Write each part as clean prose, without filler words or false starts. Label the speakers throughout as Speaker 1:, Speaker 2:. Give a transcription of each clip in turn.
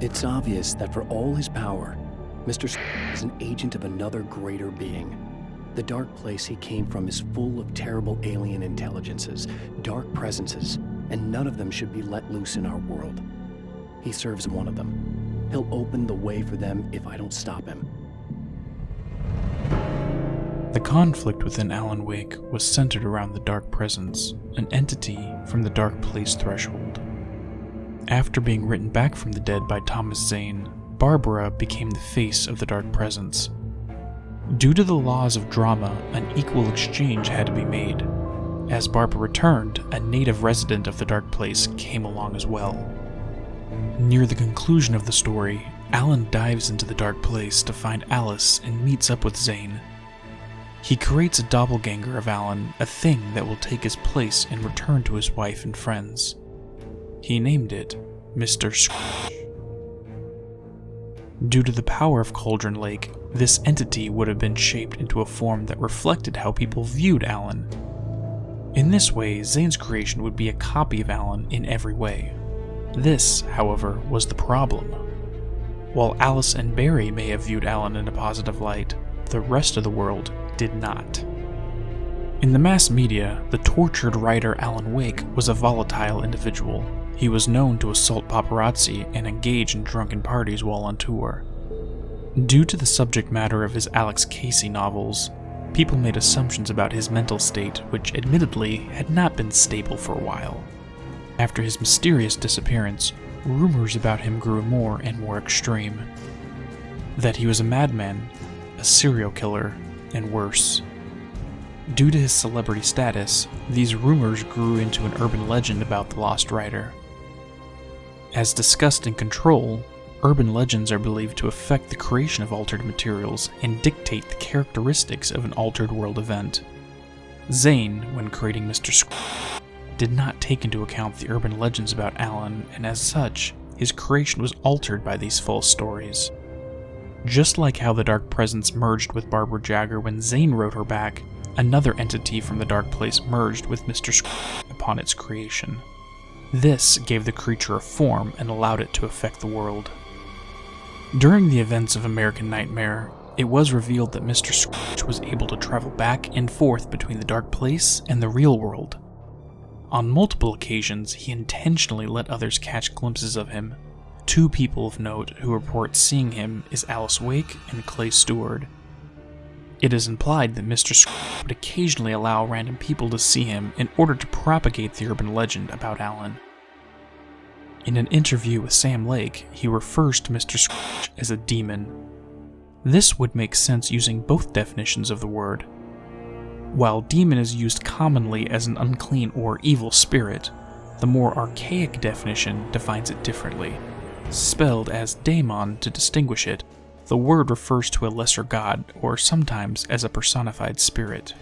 Speaker 1: It's obvious that for all his power, Mr. is an agent of another greater being. The dark place he came from is full of terrible alien intelligences, dark presences, and none of them should be let loose in our world. He serves one of them. He'll open the way for them if I don't stop him.
Speaker 2: The conflict within Alan Wake was centered around the Dark Presence, an entity from the Dark Place threshold. After being written back from the dead by Thomas Zane, Barbara became the face of the Dark Presence. Due to the laws of drama, an equal exchange had to be made. As Barbara returned, a native resident of the Dark Place came along as well. Near the conclusion of the story, Alan dives into the Dark Place to find Alice and meets up with Zane. He creates a doppelganger of Alan, a thing that will take his place and return to his wife and friends. He named it Mr. Scratch. Due to the power of Cauldron Lake, this entity would have been shaped into a form that reflected how people viewed Alan. In this way, Zane's creation would be a copy of Alan in every way. This, however, was the problem. While Alice and Barry may have viewed Alan in a positive light, the rest of the world did not. In the mass media, the tortured writer Alan Wake was a volatile individual. He was known to assault paparazzi and engage in drunken parties while on tour. Due to the subject matter of his Alex Casey novels, people made assumptions about his mental state, which admittedly had not been stable for a while. After his mysterious disappearance, rumors about him grew more and more extreme. That he was a madman, a serial killer, and worse. Due to his celebrity status, these rumors grew into an urban legend about the lost writer. As discussed in Control, urban legends are believed to affect the creation of altered materials and dictate the characteristics of an altered world event. Zane, when creating Mr. Scratch, did not take into account the urban legends about Alan, and as such, his creation was altered by these false stories. Just like how the Dark Presence merged with Barbara Jagger when Zane wrote her back, another entity from the Dark Place merged with Mr. Scratch upon its creation. This gave the creature a form and allowed it to affect the world. During the events of American Nightmare, it was revealed that Mr. Scratch was able to travel back and forth between the Dark Place and the real world. On multiple occasions, he intentionally let others catch glimpses of him. Two people of note who report seeing him is Alice Wake and Clay Stewart. It is implied that Mr. Scratch would occasionally allow random people to see him in order to propagate the urban legend about Alan. In an interview with Sam Lake, he refers to Mr. Scratch as a demon. This would make sense using both definitions of the word. While demon is used commonly as an unclean or evil spirit, the more archaic definition defines it differently. Spelled as daemon to distinguish it, the word refers to a lesser god, or sometimes as a personified spirit.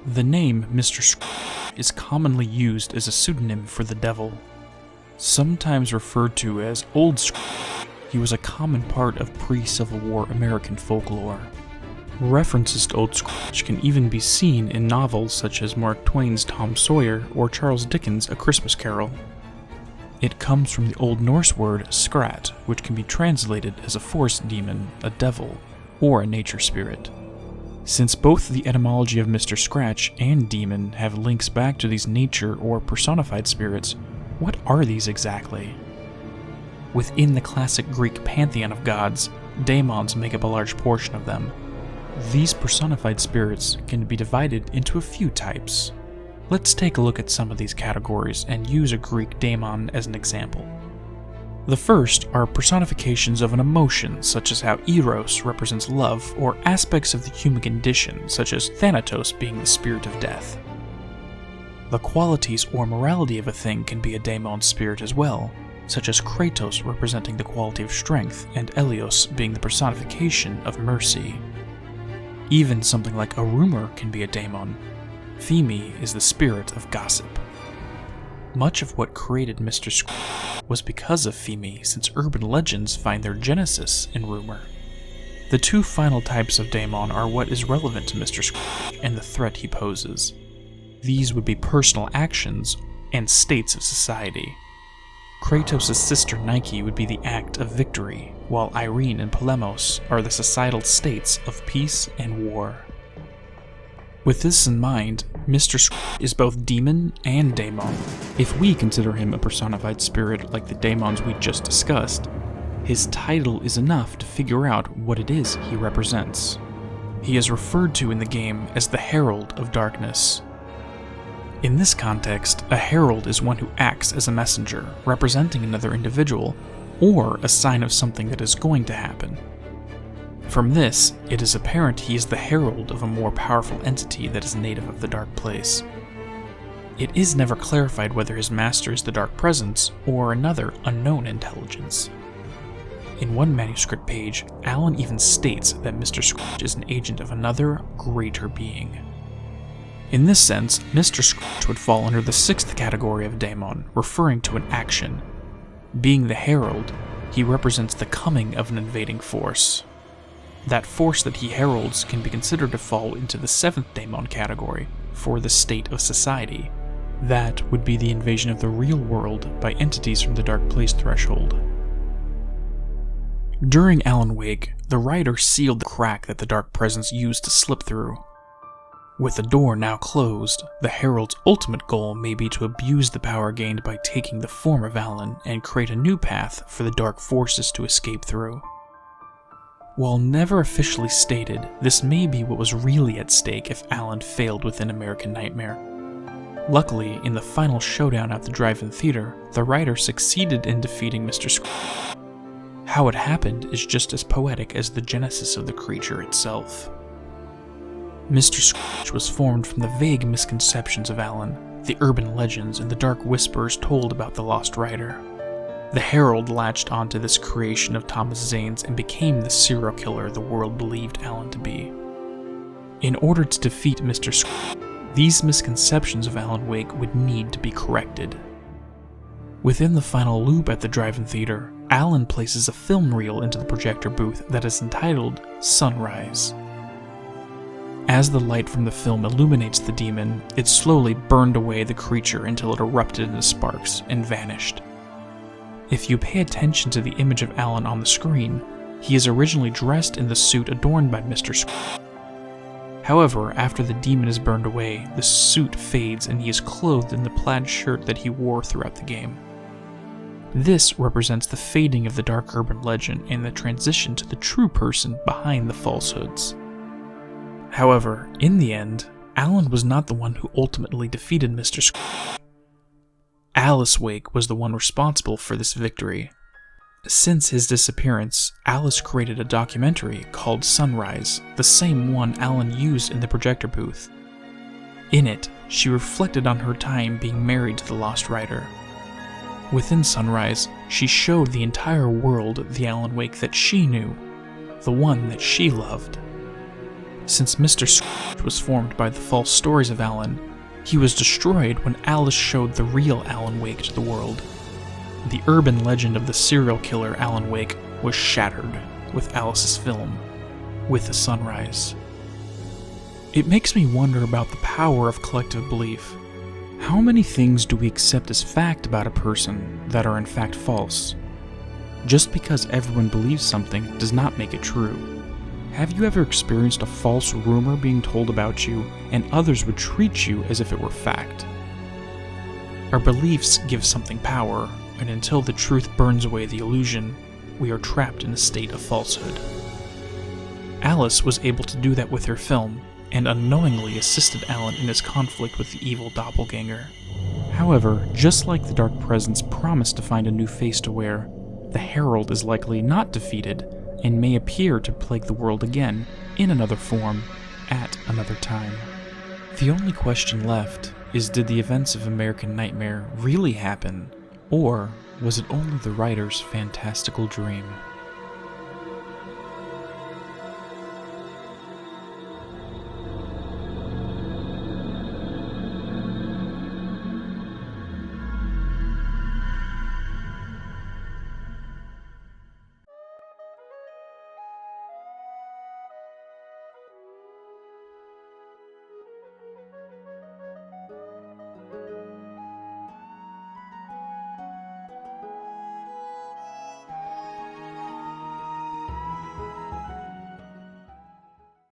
Speaker 2: The name Mr. Scratch is commonly used as a pseudonym for the devil. Sometimes referred to as Old Scratch, he was a common part of pre-Civil War American folklore. References to Old Scratch can even be seen in novels such as Mark Twain's Tom Sawyer or Charles Dickens' A Christmas Carol. It comes from the Old Norse word skrat, which can be translated as a forest demon, a devil, or a nature spirit. Since both the etymology of Mr. Scratch and demon have links back to these nature or personified spirits, what are these exactly? Within the classic Greek pantheon of gods, daemons make up a large portion of them. These personified spirits can be divided into a few types. Let's take a look at some of these categories and use a Greek daemon as an example. The first are personifications of an emotion, such as how Eros represents love, or aspects of the human condition, such as Thanatos being the spirit of death. The qualities or morality of a thing can be a daemon spirit as well, such as Kratos representing the quality of strength and Helios being the personification of mercy. Even something like a rumor can be a daemon. Pheme is the spirit of gossip. Much of what created Mr. Scratch was because of Pheme, since urban legends find their genesis in rumor. The two final types of daemon are what is relevant to Mr. Scratch and the threat he poses. These would be personal actions and states of society. Kratos' sister Nike would be the act of victory, while Irene and Polemos are the societal states of peace and war. With this in mind, Mr. is both demon and daemon. If we consider him a personified spirit like the daemons we just discussed, his title is enough to figure out what it is he represents. He is referred to in the game as the Herald of Darkness. In this context, a herald is one who acts as a messenger, representing another individual, or a sign of something that is going to happen. From this, it is apparent he is the herald of a more powerful entity that is native of the Dark Place. It is never clarified whether his master is the Dark Presence or another unknown intelligence. In one manuscript page, Alan even states that Mr. Scrooge is an agent of another, greater being. In this sense, Mr. Scrooge would fall under the 6th category of daemon, referring to an action. Being the herald, he represents the coming of an invading force. That force that he heralds can be considered to fall into the 7th daemon category, for the state of society. That would be the invasion of the real world by entities from the Dark Place threshold. During Alan Wake, the writer sealed the crack that the Dark Presence used to slip through. With the door now closed, the Herald's ultimate goal may be to abuse the power gained by taking the form of Alan and create a new path for the dark forces to escape through. While never officially stated, this may be what was really at stake if Alan failed within American Nightmare. Luckily, in the final showdown at the drive-in theater, the writer succeeded in defeating Mr. Scrooge. How it happened is just as poetic as the genesis of the creature itself. Mr. Scrooge was formed from the vague misconceptions of Alan, the urban legends and the dark whispers told about the lost writer. The Herald latched onto this creation of Thomas Zane's and became the serial killer the world believed Alan to be. In order to defeat Mr. Scrooge, these misconceptions of Alan Wake would need to be corrected. Within the final loop at the drive-in theater, Alan places a film reel into the projector booth that is entitled Sunrise. As the light from the film illuminates the demon, it slowly burned away the creature until it erupted into sparks and vanished. If you pay attention to the image of Alan on the screen, he is originally dressed in the suit adorned by Mr. Scrooge. However, after the demon is burned away, the suit fades and he is clothed in the plaid shirt that he wore throughout the game. This represents the fading of the dark urban legend and the transition to the true person behind the falsehoods. However, in the end, Alan was not the one who ultimately defeated Mr. Scrooge. Alice Wake was the one responsible for this victory. Since his disappearance, Alice created a documentary called Sunrise, the same one Alan used in the projector booth. In it, she reflected on her time being married to the lost writer. Within Sunrise, she showed the entire world the Alan Wake that she knew, the one that she loved. Since Mr. Scrooge was formed by the false stories of Alan, he was destroyed when Alice showed the real Alan Wake to the world. The urban legend of the serial killer Alan Wake was shattered with Alice's film, with the Sunrise. It makes me wonder about the power of collective belief. How many things do we accept as fact about a person that are in fact false? Just because everyone believes something does not make it true. Have you ever experienced a false rumor being told about you, and others would treat you as if it were fact? Our beliefs give something power, and until the truth burns away the illusion, we are trapped in a state of falsehood. Alice was able to do that with her film, and unknowingly assisted Alan in his conflict with the evil doppelganger. However, just like the Dark Presence promised to find a new face to wear, the Herald is likely not defeated, and may appear to plague the world again, in another form, at another time. The only question left is, did the events of American Nightmare really happen, or was it only the writer's fantastical dream?